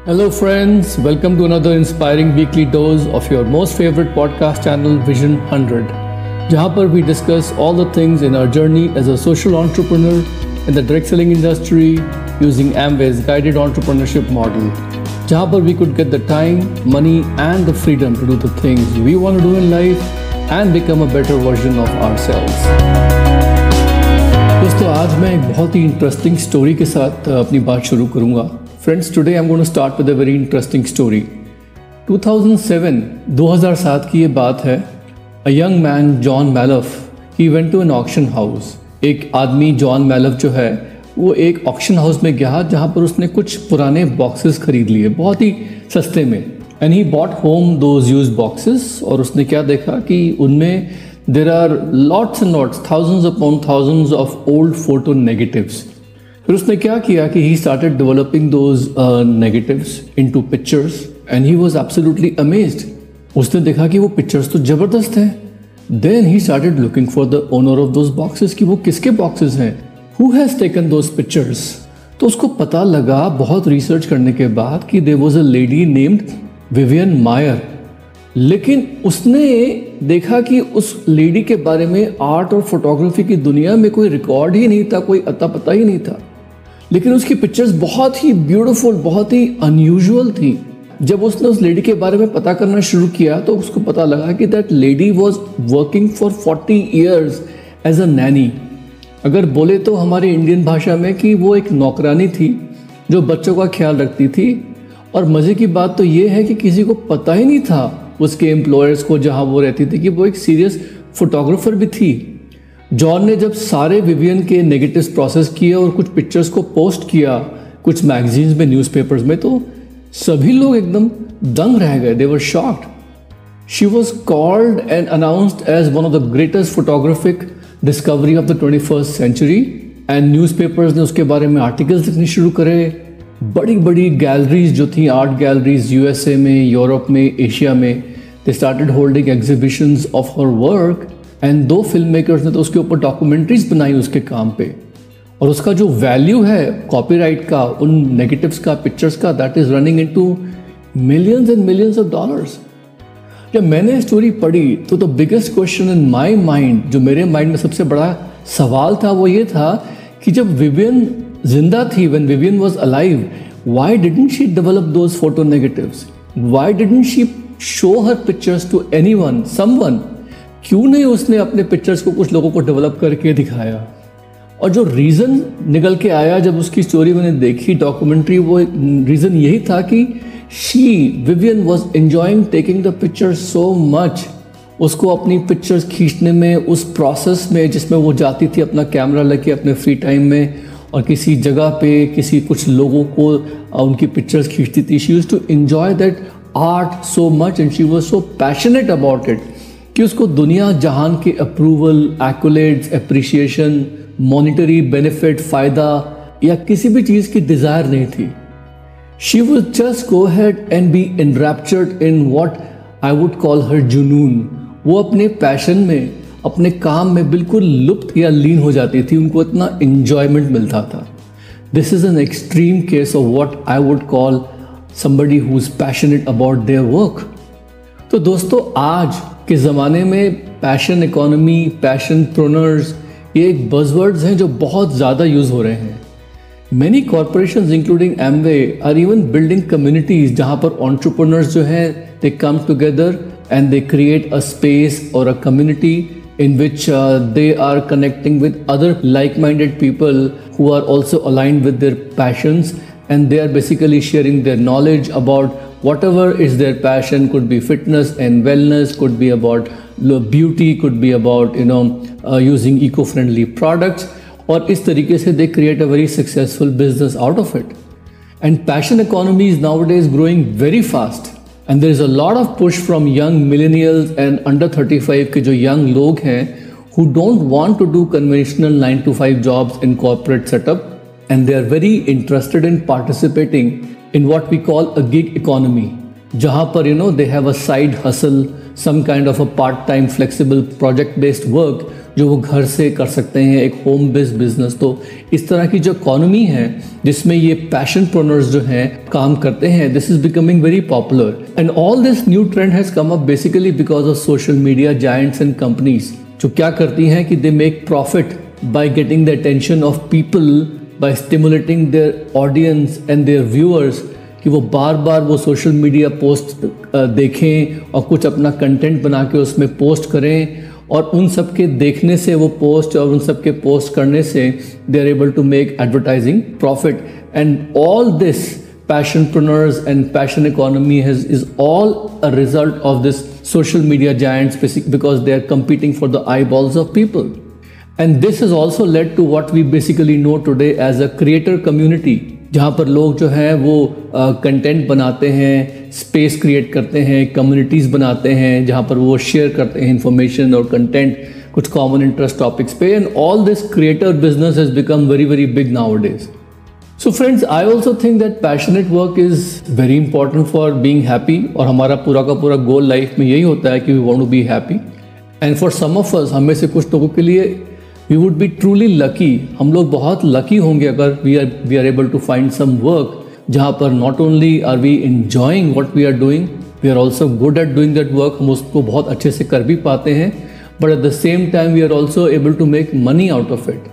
Hello, friends. Welcome to another inspiring weekly dose of your most favorite podcast channel, Vision 100, जहाँ पर we discuss all the things in our journey as a social entrepreneur in the direct selling industry using Amway's guided entrepreneurship model, जहाँ पर we could get the time, money, and the freedom to do the things we want to do in life and become a better version of ourselves. दोस्तों, आज मैं एक बहुत ही interesting story के साथ अपनी बात शुरू करूँगा. Friends, today I'm going to start with a very interesting story. 2007 की ये बात है. A young man, John Malouf, he went to an auction house. एक आदमी जॉन मैलफ जो है वो एक ऑक्शन हाउस में गया जहाँ पर उसने कुछ पुराने बॉक्सेस खरीद लिए बहुत ही सस्ते में. And he bought home those used boxes और उसने क्या देखा कि उनमें there are lots and lots, thousands upon thousands of old photo negatives. फिर उसने क्या किया कि he started developing those negatives into pictures and he was absolutely amazed. उसने देखा कि वो पिक्चर्स तो ज़बरदस्त हैं. Then he started looking for the owner of those boxes कि वो किसके बॉक्सेस हैं, who has taken those pictures. तो उसको पता लगा बहुत रिसर्च करने के बाद कि there was a lady named Vivian Maier. लेकिन उसने देखा कि उस लेडी के बारे में आर्ट और फोटोग्राफी की दुनिया में कोई रिकॉर्ड ही नहीं था, कोई अता पता ही नहीं था. लेकिन उसकी पिक्चर्स बहुत ही ब्यूटीफुल, बहुत ही अनयूजुअल थी. जब उसने उस लेडी के बारे में पता करना शुरू किया तो उसको पता लगा कि that lady was working for 40 years as a nanny. अगर बोले तो हमारी इंडियन भाषा में कि वो एक नौकरानी थी जो बच्चों का ख्याल रखती थी. और मज़े की बात तो ये है कि किसी को पता ही नहीं था उसके एम्प्लॉयर्स को जहाँ वो रहती थी कि वो एक सीरियस फोटोग्राफर भी थी. जॉन ने जब सारे विवियन के नेगेटिव्स प्रोसेस किए और कुछ पिक्चर्स को पोस्ट किया कुछ मैगजीन्स में, न्यूज़पेपर्स में, तो सभी लोग एकदम दंग रह गए. They were shocked. She was called and announced as one of the greatest photographic discovery of the 21st century. And newspapers ने उसके बारे में आर्टिकल्स लिखने शुरू करे. बड़ी बड़ी गैलरीज जो थी, आर्ट गैलरीज यूएसए में, यूरोप में, एशिया में, they started holding exhibitions of her work. And 2 film makers ने तो उसके ऊपर डॉक्यूमेंट्रीज बनाई उसके काम पे. और उसका जो वैल्यू है कॉपीराइट का, उन नेगेटिव्स का, पिक्चर्स का, that is running into millions and millions of dollars. जब मैंने स्टोरी पढ़ी तो the biggest question in my mind, जो मेरे माइंड में सबसे बड़ा सवाल था, वो ये था कि जब विवियन जिंदा थी, when Vivian was alive, why didn't she develop those photo negatives? Why didn't she show her pictures to anyone, someone? क्यों नहीं उसने अपने पिक्चर्स को कुछ लोगों को डेवलप करके दिखाया? और जो रीज़न निकल के आया जब उसकी स्टोरी मैंने देखी डॉक्यूमेंट्री, वो रीज़न यही था कि Vivian was enjoying taking the pictures so much. उसको अपनी पिक्चर्स खींचने में, उस प्रोसेस में जिसमें वो जाती थी अपना कैमरा लेके अपने फ्री टाइम में और किसी जगह पे किसी कुछ लोगों को उनकी पिक्चर्स खींचती थी. She used to enjoy that art so much and she was so passionate about it कि उसको दुनिया जहान के approval, accolades, appreciation, monetary benefit, फ़ायदा या किसी भी चीज़ की डिज़ायर नहीं थी. She would just go ahead and be enraptured in what I would call her जुनून. वो अपने पैशन में, अपने काम में बिल्कुल लुप्त या लीन हो जाती थी. उनको इतना एन्जॉयमेंट मिलता था. This is an extreme case of what I would call somebody who is passionate about their work. तो दोस्तों, आज के ज़माने में पैशन इकोनॉमी, पैशन प्रोनर्स, ये एक बज़वर्ड्स हैं जो बहुत ज़्यादा यूज़ हो रहे हैं. Many corporations including Amway are even building communities जहाँ पर एंटरप्रेन्योर्स जो हैं they come together and they create a space or a community in which they are connecting with other like-minded people who are also aligned with their passions, and they are basically sharing their knowledge about whatever is their passion. Could be fitness and wellness, could be about beauty, could be about using eco-friendly products. और इस तरीके से they create a very successful business out of it. And passion economy is nowadays growing very fast. And there is a lot of push from young millennials and under 35 के जो young लोग हैं who don't want to do conventional 9 to 5 jobs in corporate setup, and they are very interested in participating in what we call a gig economy. जहाँ पर they have a side hustle, some kind of a part time flexible project based work जो वो घर से कर सकते हैं, एक होम बेस्ड बिजनेस। तो इस तरह की जो इकोनॉमी है जिसमें ये पैशनप्रेन्योर्स जो हैं काम करते हैं, this is becoming very popular. And all this new trend has come up basically because of social media giants and companies, जो क्या करती हैं कि they make profit by getting the attention of people, by stimulating their audience and their viewers, कि वो बार बार वो social media post देखें और कुछ अपना कंटेंट बना के उसमें पोस्ट करें, और उन सब के देखने से वो पोस्ट और उन सब के पोस्ट करने से they are able to make advertising profit. And all this passionpreneurs and passion economy is all a result of this social media giants because they are competing for the eyeballs of people. And this has also led to what we basically know today as a creator community, जहाँ पर लोग जो हैं वो content बनाते हैं, space create करते हैं, कम्युनिटीज़ बनाते हैं जहाँ पर वो शेयर करते हैं इंफॉर्मेशन और कंटेंट कुछ कॉमन इंटरेस्ट टॉपिक्स पे। And all this creator business has become very very big nowadays. So friends, I also think that passionate work is very important for being happy, और हमारा पूरा का पूरा गोल लाइफ में यही होता है कि we want to be happy. And for some of us, हमें से कुछ लोगों के लिए we would be truly lucky, हम लोग बहुत lucky होंगे अगर we are able to find some work जहाँ पर not only are we enjoying what we are doing, we are also good at doing that work, हम उसको बहुत अच्छे से कर भी पाते हैं, but at the same time we are also able to make money out of it.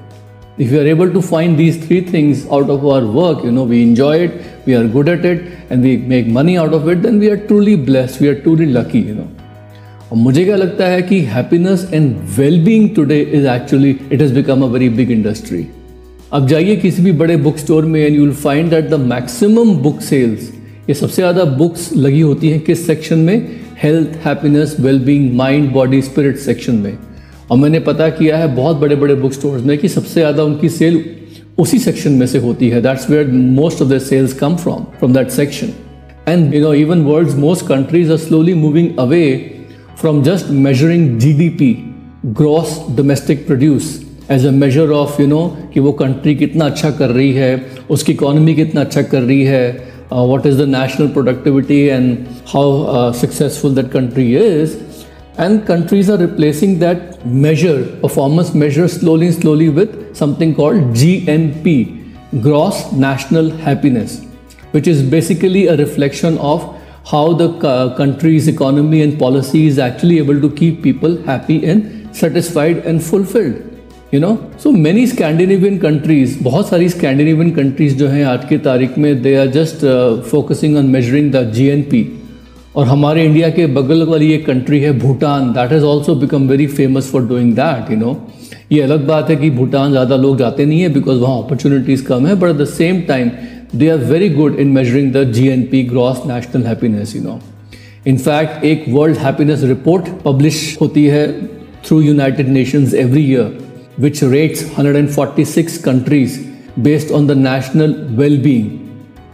If we are able to find these three things out of our work, we enjoy it, we are good at it, and we make money out of it, then we are truly blessed, we are truly lucky, और मुझे क्या लगता है कि happiness and well-being today is actually, it has become a very big industry. अब जाइए किसी भी बड़े बुक स्टोर में and you will find that the maximum book sales, ये सबसे ज़्यादा बुक्स लगी होती हैं किस सेक्शन में? Health, happiness, wellbeing, mind, body, spirit section में। और मैंने पता किया है बहुत बड़े बड़े बुक स्टोर्स में कि सबसे ज़्यादा उनकी सेल उसी सेक्शन में से होती है। That's where most of the sales come from that section. And even world's most countries are slowly moving away from just measuring GDP, gross domestic produce, as a measure of कि वो country कितना अच्छा कर रही है, उसकी economy कितना अच्छा कर रही है, what is the national productivity and how successful that country is. And countries are replacing that measure, performance measure, slowly with something called GNP, Gross National Happiness, which is basically a reflection of how the country's economy and policy is actually able to keep people happy and satisfied and fulfilled. So many Scandinavian countries, बहुत सारी Scandinavian countries जो हैं आज की तारीख में, they are just focusing on measuring the GNP. और हमारे इंडिया के बगल वाली एक कंट्री है Bhutan, that has also become very famous for doing that. ये अलग बात है कि भूटान ज़्यादा लोग जाते नहीं है बिकॉज वहाँ अपॉर्चुनिटीज़ कम है, but at the same time they are very good in measuring the GNP, gross national happiness. In fact एक वर्ल्ड हैप्पीनेस रिपोर्ट पब्लिश होती है through United Nations every year, which rates 146 countries based on the national wellbeing.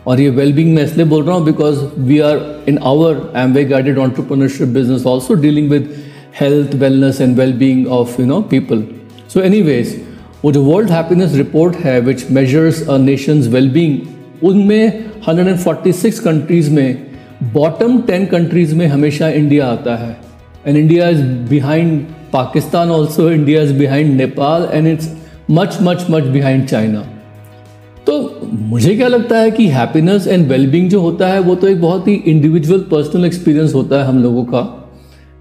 और ये wellbeing मैं इसलिए बोल रहा हूँ because we are in our Amway guided entrepreneurship business also dealing with health, wellness and wellbeing of people. So anyways, वो जो world happiness report है विच मेजर्स अ नेशंस वेलबींग, उनमें 146 कंट्रीज में बॉटम 10 कंट्रीज में हमेशा इंडिया आता है। And India is behind Pakistan also, India is behind Nepal, and it's much much much behind China. तो मुझे क्या लगता है कि हैप्पीनेस एंड वेलबींग जो होता है वो तो एक बहुत ही इंडिविजुअल पर्सनल एक्सपीरियंस होता है हम लोगों का।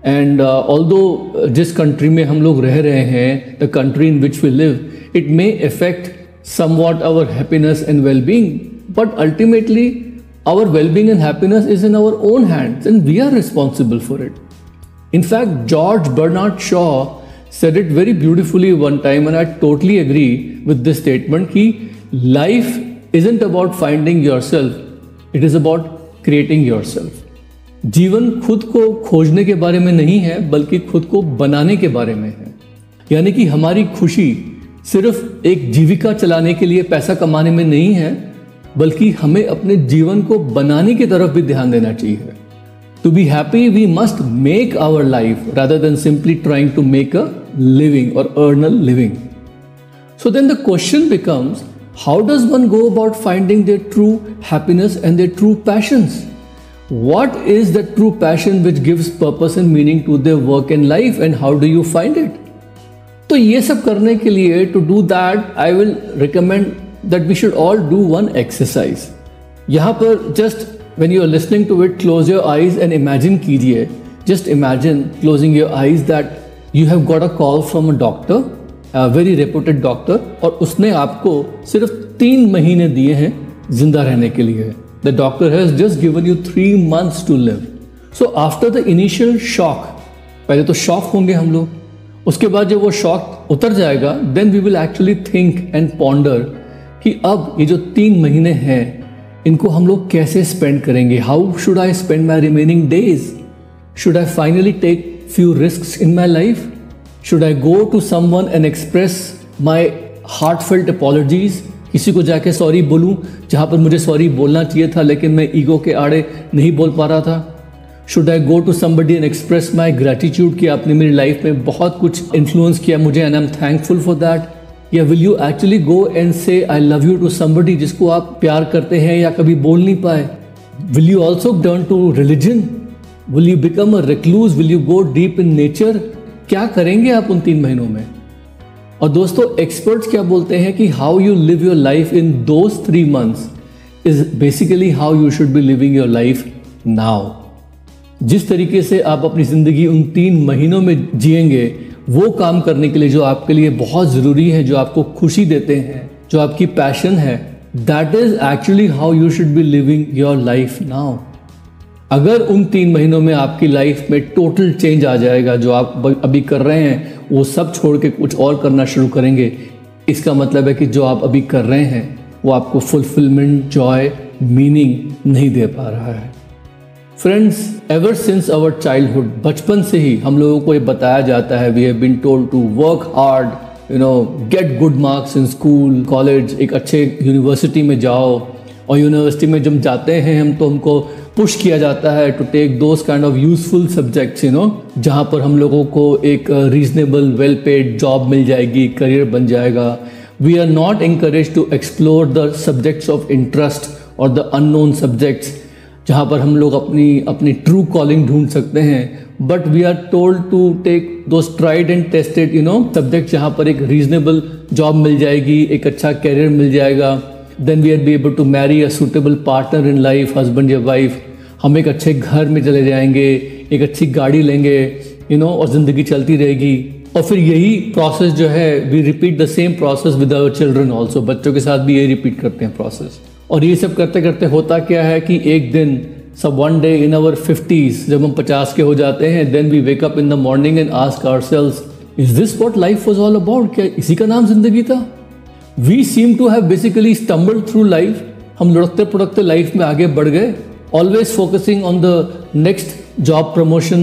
एंड ऑल्दो जिस कंट्री में हम लोग रह रहे हैं, the country in which we live, it may affect somewhat our happiness and wellbeing, but ultimately our wellbeing and happiness is in our own hands and we are responsible for it. In fact, George Bernard Shaw said it very beautifully one time, and I totally agree with this statement कि life isn't about finding yourself, it is about creating yourself. जीवन खुद को खोजने के बारे में नहीं है बल्कि खुद को बनाने के बारे में है। यानी कि हमारी खुशी सिर्फ एक जीविका चलाने के लिए, पैसा कमाने में नहीं है, बल्कि हमें अपने जीवन को बनाने की तरफ भी ध्यान देना चाहिए। To be happy, we must make our life rather than simply trying to make a living or earn a living. So then the question becomes, how does one go about finding their true happiness and their true passions? what is the true passion which gives purpose and meaning to their work and life, and how do you find it? तो ये सब करने के लिए, to do that, I will recommend that we should all do one exercise. यहाँ पर just when you are listening to it, close your eyes and imagine कीजिए. Just imagine closing your eyes that you have got a call from a doctor, a very reputed doctor, और उसने आपको सिर्फ 3 महीने दिए हैं जिंदा रहने के लिए. The doctor has just given you 3 months to live. So after the initial shock, पहले तो शॉक होंगे हम लोग, उसके बाद जब वो शॉक उतर जाएगा, then we will actually think and ponder कि अब ये जो 3 महीने हैं इनको हम लोग कैसे स्पेंड करेंगे. How should I spend my remaining days? Should I finally take few risks in my life? Should I go to someone and express my heartfelt apologies? किसी को जाके सॉरी बोलूं जहां पर मुझे सॉरी बोलना चाहिए था लेकिन मैं ईगो के आड़े नहीं बोल पा रहा था. Should I go to somebody and express my gratitude कि आपने मेरी लाइफ में बहुत कुछ इन्फ्लुएंस किया मुझे and I'm thankful for that? या will you actually go and say I love you to somebody जिसको आप प्यार करते हैं या कभी बोल नहीं पाए? Will you also turn to religion? Will you become a recluse? Will you go deep in nature? क्या करेंगे आप उन 3 महीनों में? और दोस्तों, एक्सपर्ट्स क्या बोलते हैं कि how you live your life in those 3 months is basically how you should be living your life now. जिस तरीके से आप अपनी जिंदगी उन 3 महीनों में जिएंगे, वो काम करने के लिए जो आपके लिए बहुत ज़रूरी है, जो आपको खुशी देते हैं, जो आपकी पैशन है, that is actually how you should be living your life now. अगर उन 3 महीनों में आपकी लाइफ में टोटल चेंज आ जाएगा, जो आप अभी कर रहे हैं वो सब छोड़ के कुछ और करना शुरू करेंगे, इसका मतलब है कि जो आप अभी कर रहे हैं वो आपको फुलफिलमेंट, जॉय, मीनिंग नहीं दे पा रहा है. Friends, ever since our childhood, बचपन से ही हम लोगों को ये बताया जाता है, we have been told to work hard, get good marks in school, college, एक अच्छे यूनिवर्सिटी में जाओ. और यूनिवर्सिटी में जब जाते हैं हम तो हमको पुश किया जाता है to take those kind of useful subjects, जहाँ पर हम लोगों को एक रीजनेबल वेल पेड जॉब मिल जाएगी, करियर बन जाएगा. We are not encourage to explore the subjects of interest और द अननोन सब्जेक्ट्स, जहाँ पर हम लोग अपनी ट्रू कॉलिंग ढूंढ सकते हैं. But we are told to take those tried and tested subject, जहाँ पर एक रीजनेबल जॉब मिल जाएगी, एक अच्छा करियर मिल जाएगा. Then we will be able to marry a suitable partner in life, husband या wife. हम एक अच्छे घर में चले जाएंगे, एक अच्छी गाड़ी लेंगे, और ज़िंदगी चलती रहेगी. और फिर यही प्रोसेस जो है, we repeat the same process with our children also. बच्चों के साथ भी यही रिपीट करते हैं प्रोसेस. और ये सब करते करते होता क्या है कि एक दिन, one day in our 50s, जब हम 50 के हो जाते हैं, then we wake up in the morning and ask ourselves, is this what life was all about? क्या इसी का नाम जिंदगी था? We seem to have basically stumbled through life. हम लुढ़कते पुढ़कते लाइफ में आगे बढ़ गए, always focusing on the next job promotion,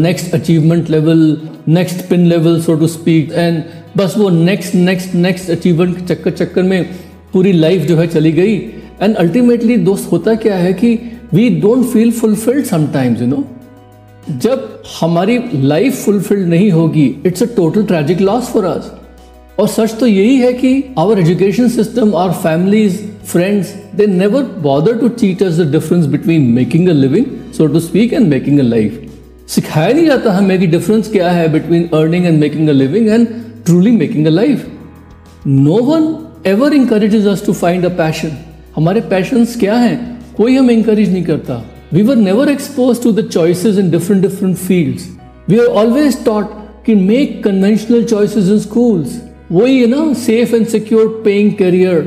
next achievement level, next pin level so to speak, and बस वो next achievement के चक्कर में पूरी लाइफ जो है चली गई. And ultimately दोस्त, होता क्या है कि we don't feel fulfilled sometimes, जब हमारी लाइफ फुलफिल्ड नहीं होगी, it's a total tragic loss for us. और सच तो यही है कि our education system, our families, friends, they never bother to teach us the difference between making a living so to speak and making a life. सिखाया नहीं जाता हमें कि डिफरेंस क्या है between earning and making a living and truly making a life. No one ever encourages us to find a passion. हमारे passions क्या हैं, कोई हमें इंकरेज नहीं करता. We were never expose to the choices in different fields. We are always taught कि make conventional choices in schools. वही है ना, safe and secure paying career,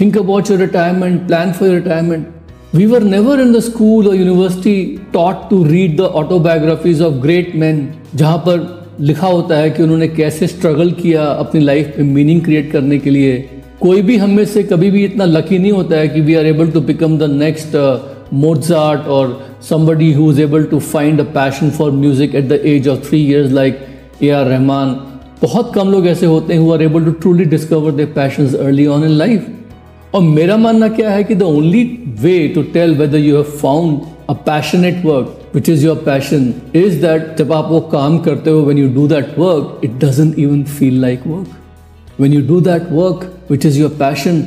think about your retirement, plan for your retirement. We were never in the school और university taught to read the autobiographies of great man, जहाँ पर लिखा होता है कि उन्होंने कैसे स्ट्रगल किया अपनी लाइफ में मीनिंग क्रिएट करने के लिए. कोई भी हम में से कभी भी इतना लकी नहीं होता है कि we are able to become the next Mozart or somebody who is able to find a passion for music at the age of 3 years like A.R. Rahman. बहुत कम लोग ऐसे होते हैं who are able to truly discover their passions early on in life. और मेरा मानना क्या है कि the only way to tell whether you have found a passionate work which is your passion is that जब आप वो काम करते हो, when you do that work, it doesn't even feel like work. When you do that work which is your passion,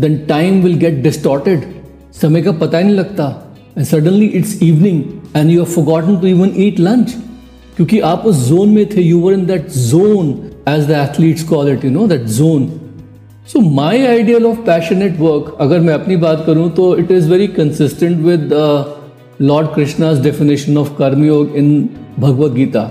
then time will get distorted. समय का पता ही नहीं लगता. and suddenly it's evening and you have forgotten to even eat lunch, क्योंकि आप उस zone में थे, you were in that zone as the athletes call it, that zone. So my ideal of passionate work, अगर मैं अपनी बात करूँ तो it is very consistent with Lord Krishna's definition of Karma Yoga in Bhagavad Gita,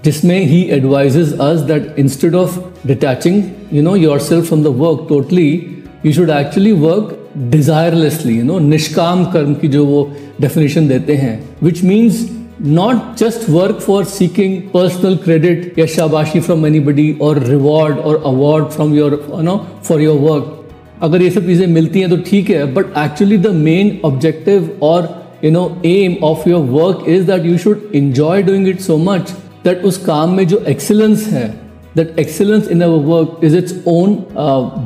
जिसमें he advises us that instead of detaching yourself from the work totally, you should actually work desirelessly, निष्काम कर्म की जो वो definition देते हैं, which means not just work for seeking personal credit या शाबाशी from anybody or reward or award from your for your work. अगर ये सब चीज़ें मिलती हैं तो ठीक है, but actually the main objective or aim of your work is that you should enjoy doing it so much that उस काम में जो excellence है, that excellence in our work is its own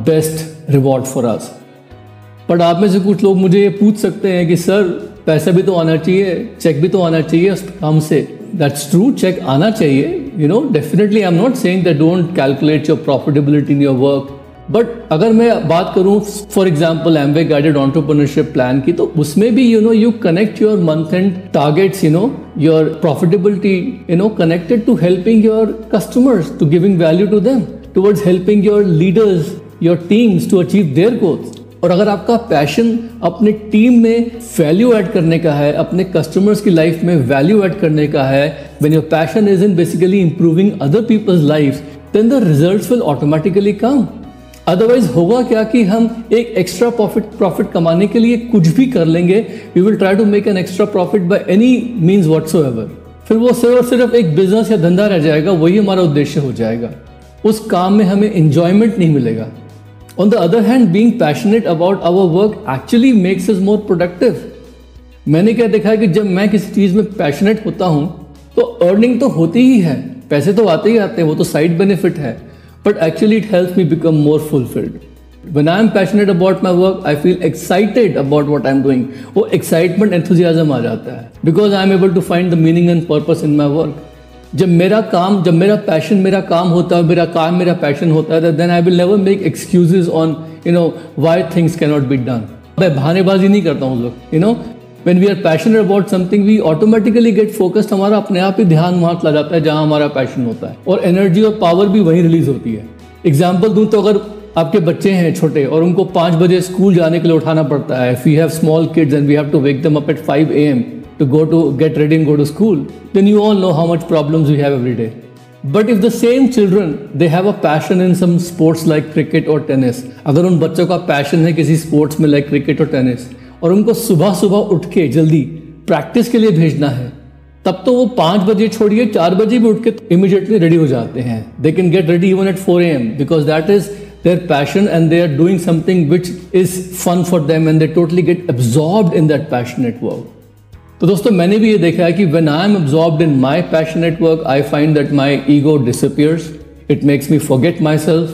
best reward for us. But आप में से कुछ लोग मुझे ये पूछ सकते हैं कि सर पैसा भी तो आना चाहिए, चेक भी तो आना चाहिए उस काम से. दैट्स ट्रू, चेक आना चाहिए, definitely I am not saying that don't calculate your profitability in your work. But अगर मैं बात करूं for example Amway guided entrepreneurship plan की, तो उसमें भी you connect your month end targets, your profitability connected to helping your customers, to giving value to them, towards helping your leaders, your teams to achieve their goals. और अगर आपका passion अपने team में value add करने का है, अपने customers की लाइफ में वैल्यू ऐड करने का है, when your passion is in basically improving other people's life, then the results will automatically come. Otherwise होगा क्या कि हम एक एक्स्ट्रा प्रॉफिट कमाने के लिए कुछ भी कर लेंगे, we will try to make an extra profit by any means whatsoever. फिर वो सिर्फ एक बिजनेस या धंधा रह जाएगा, वही हमारा उद्देश्य हो जाएगा. उस काम में हमें एंजॉयमेंट नहीं मिलेगा. On the other hand, being passionate about our work actually makes us more productive. मैंने क्या देखा है कि जब मैं किसी चीज़ में पैशनेट होता हूँ तो अर्निंग तो होती ही है, पैसे तो आते ही आते हैं, वो तो साइड बेनिफिट है, but actually it helps me become more fulfilled. When I am passionate about my work, I feel excited about what I am doing. वो एक्साइटमेंट एंथुजियाज्म आ जाता है, because I am able to find the meaning and purpose in my work. जब मेरा passion मेरा काम होता है, मेरा काम मेरा पैशन होता है, then I will never make excuses on why things can not be done. मैं बहानेबाजी नहीं करता हूँ लोग. When we are passionate about something, we automatically get focused. हमारा अपने आप ही ध्यान वहाँ चला जाता है जहाँ हमारा पैशन होता है, और एनर्जी और पावर भी वहीं रिलीज होती है. एग्जाम्पल दूँ तो अगर आपके बच्चे हैं छोटे और उनको 5 बजे स्कूल जाने के लिए उठाना पड़ता है, if we have small kids and we have to wake them up at 5 a.m. to get ready and go to school, then you all know how much problems we have every day. But if the same children, they have a passion in some sports like cricket or tennis, अगर उन बच्चों का passion है किसी sports में like cricket और tennis, और उनको सुबह उठ के जल्दी प्रैक्टिस के लिए भेजना है, तब तो वो 5 बजे छोड़िए 4 बजे भी उठ के इमीडिएटली रेडी हो जाते हैं. They can get ready even at 4 a.m. because that is their passion and they are doing something which is fun for them and they totally get absorbed in that passionate work. तो दोस्तों मैंने भी ये देखा है कि when I am absorbed in my passionate work, I find that my ego disappears. It makes me forget myself.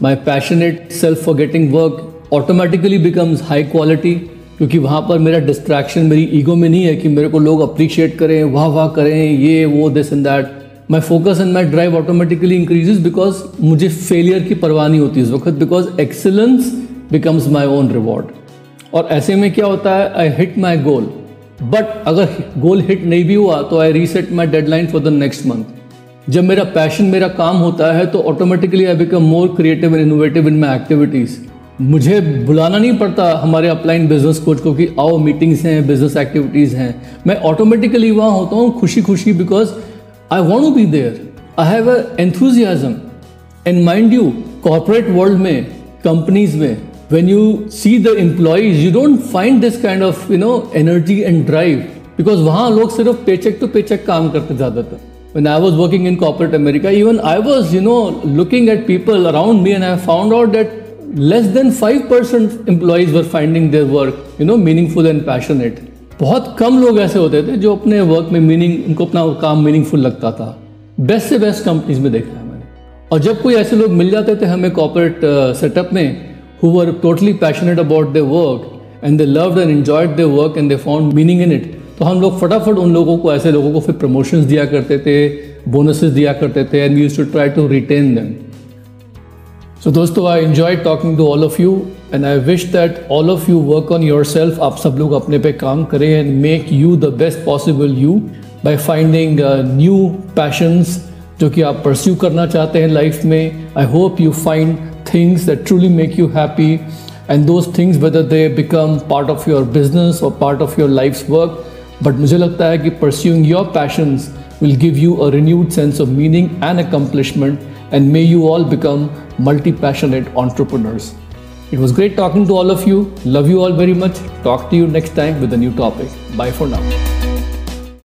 My passionate self-forgetting work automatically becomes high quality, क्योंकि वहाँ पर मेरा डिस्ट्रैक्शन मेरी ईगो में नहीं है कि मेरे को लोग अप्रिशिएट करें, वाह करें, ये वो this and that. My focus and my drive automatically increases because मुझे फेलियर की परवाह नहीं होती इस वक्त, because excellence becomes my own reward. और ऐसे में क्या होता है, I hit my goal, but अगर गोल हिट नहीं भी हुआ तो I reset my deadline for the next month. जब मेरा पैशन मेरा काम होता है तो automatically I become more creative and innovative in my activities. मुझे बुलाना नहीं पड़ता हमारे अपलाइन बिजनेस कोच को कि आओ मीटिंग्स हैं, बिजनेस एक्टिविटीज़ हैं. मैं ऑटोमेटिकली वहाँ होता हूँ खुशी because I want to be there. I have a enthusiasm. And mind you, corporate world में, कंपनीज में, when you see the employees, you don't find this kind of energy and drive, because वहाँ लोग सिर्फ paycheck to paycheck काम करते ज़्यादातर. When I was working in corporate America, even I was looking at people around me and I found out that less than 5% employees were finding their work meaningful and passionate. बहुत कम लोग ऐसे होते थे जो अपने वर्क में उनको अपना काम मीनिंगफुल लगता था. बेस्ट से बेस्ट कंपनीज में देखा है मैंने. और जब कोई ऐसे लोग मिल जाते थे हमें कॉर्पोरेट सेटअप में, who were totally passionate about their work and they loved and enjoyed their work and they found meaning in it, तो हम लोग फटाफट उन लोगों को, ऐसे लोगों को फिर प्रमोशंस दिया करते थे, बोनसेस दिया करते थे, and we used to try to retain them. So दोस्तों, I enjoyed talking to all of you and I wish that all of you work on yourself. आप सब लोग अपने पे काम करें and make you the best possible you by finding new passions जो कि आप pursue करना चाहते हैं लाइफ में. I hope you find things that truly make you happy, and those things whether they become part of your business or part of your life's work. But मुझे लगता है कि pursuing your passions will give you a renewed sense of meaning and accomplishment, and may you all become multi-passionate entrepreneurs. It was great talking to all of you. Love you all very much. Talk to you next time with a new topic. Bye for now.